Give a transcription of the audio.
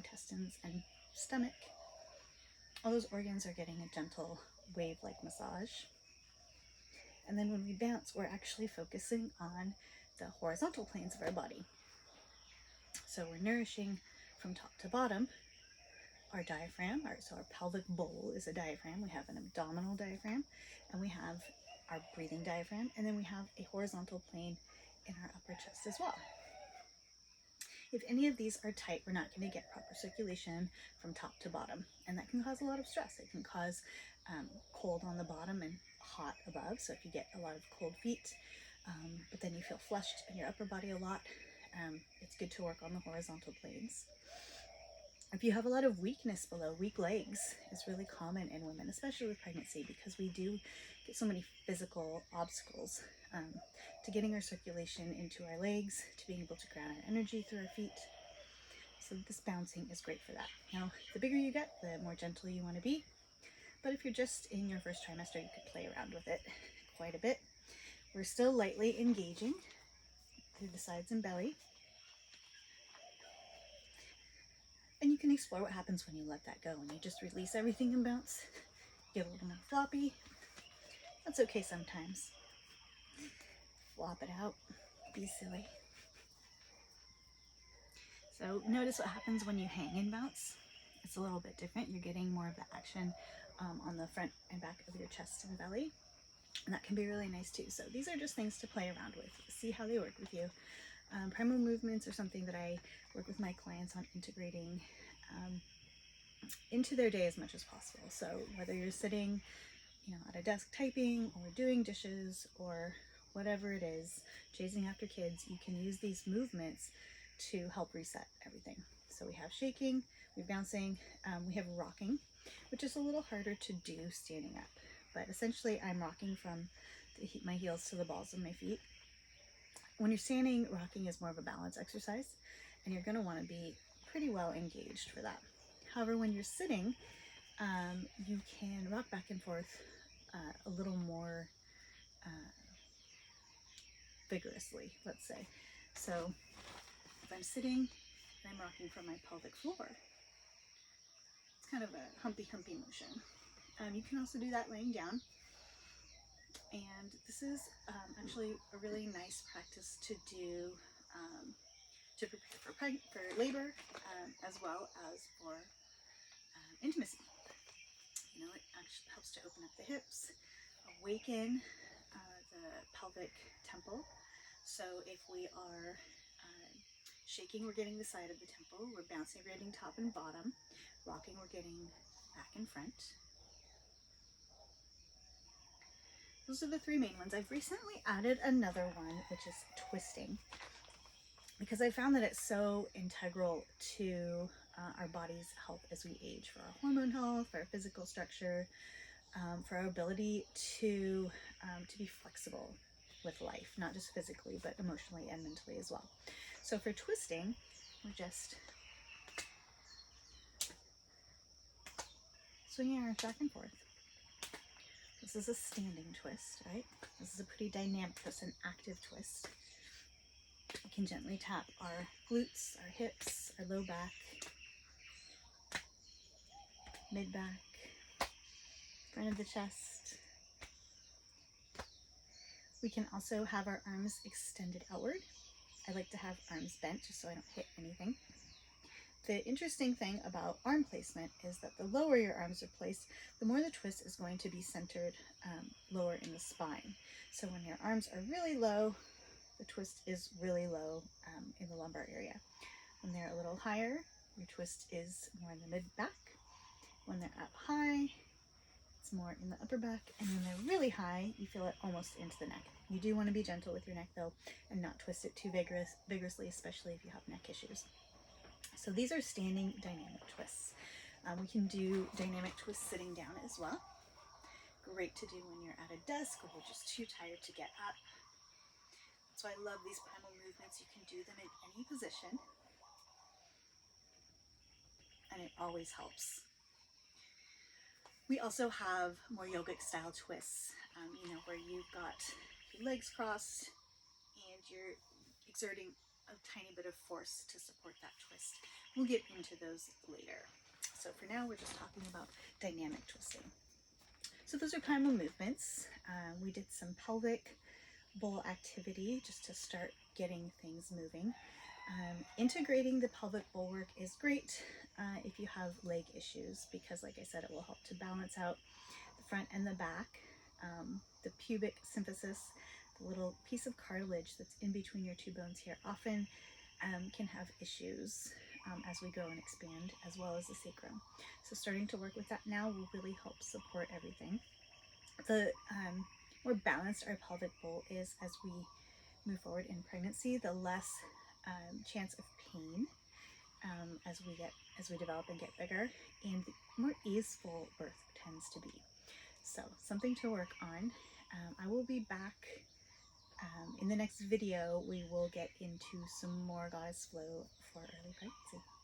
intestines and stomach. All those organs are getting a gentle wave-like massage. And then when we bounce, we're actually focusing on the horizontal planes of our body. So we're nourishing from top to bottom our diaphragm. So our pelvic bowl is a diaphragm. We have an abdominal diaphragm, and we have our breathing diaphragm, and then we have a horizontal plane in our upper chest as well. If any of these are tight, we're not going to get proper circulation from top to bottom, and that can cause a lot of stress. It can cause cold on the bottom and hot above. So if you get a lot of cold feet, but then you feel flushed in your upper body a lot, it's good to work on the horizontal planes. If you have a lot of weakness below, weak legs is really common in women, especially with pregnancy, because we do get so many physical obstacles to getting our circulation into our legs, to being able to ground our energy through our feet. So this bouncing is great for that. Now, the bigger you get, the more gentle you want to be. But if you're just in your first trimester, you could play around with it quite a bit. We're still lightly engaging through the sides and belly. And you can explore what happens when you let that go, and you just release everything and bounce. Get a little more floppy. That's okay sometimes. Flop it out. Be silly. So notice what happens when you hang and bounce. It's a little bit different. You're getting more of the action on the front and back of your chest and belly. And that can be really nice too. So these are just things to play around with. See how they work with you. Primal movements are something that I work with my clients on integrating into their day as much as possible. So whether you're sitting, at a desk typing, or doing dishes, or whatever it is, chasing after kids, you can use these movements to help reset everything. So we have shaking, we have bouncing, we have rocking, which is a little harder to do standing up. But essentially I'm rocking from my heels to the balls of my feet. When you're standing, rocking is more of a balance exercise, and you're going to want to be pretty well engaged for that. However, when you're sitting, you can rock back and forth a little more vigorously, let's say. So if I'm sitting and I'm rocking from my pelvic floor, it's kind of a humpy motion. You can also do that laying down. And this is actually a really nice practice to do to prepare for labor, as well as for intimacy. It actually helps to open up the hips, awaken the pelvic temple. So if we are shaking, we're getting the side of the temple. We're bouncing, we're getting top and bottom. Rocking, we're getting back and front. Those are the three main ones. I've recently added another one, which is twisting, because I found that it's so integral to our body's health as we age, for our hormone health, for our physical structure, for our ability to be flexible with life, not just physically, but emotionally and mentally as well. So for twisting, we're just swinging our arms back and forth. This is a standing twist, right? This is a pretty dynamic twist, an active twist. We can gently tap our glutes, our hips, our low back, mid back, front of the chest. We can also have our arms extended outward. I like to have arms bent just so I don't hit anything. The interesting thing about arm placement is that the lower your arms are placed, the more the twist is going to be centered lower in the spine. So when your arms are really low, the twist is really low in the lumbar area. When they're a little higher, your twist is more in the mid-back. When they're up high, it's more in the upper back. And when they're really high, you feel it almost into the neck. You do want to be gentle with your neck though, and not twist it too vigorously, especially if you have neck issues. So these are standing dynamic twists. We can do dynamic twists sitting down as well. Great to do when you're at a desk or you're just too tired to get up. So I love these primal movements. You can do them in any position, and it always helps. We also have more yogic style twists, where you've got your legs crossed and you're exerting a tiny bit of force to support that twist. we'll get into those later. So for now, we're just talking about dynamic twisting. So those are primal movements. We did some pelvic bowl activity just to start getting things moving. Integrating the pelvic bowl work is great if you have leg issues, because like I said, it will help to balance out the front and the back. The pubic symphysis, the little piece of cartilage that's in between your two bones here, often can have issues as we grow and expand, as well as the sacrum. So starting to work with that now will really help support everything. The more balanced our pelvic bowl is as we move forward in pregnancy, the less chance of pain as we develop and get bigger, and the more easeful birth tends to be. So something to work on. I will be back in the next video. We will get into some more goddess flow for early pregnancy.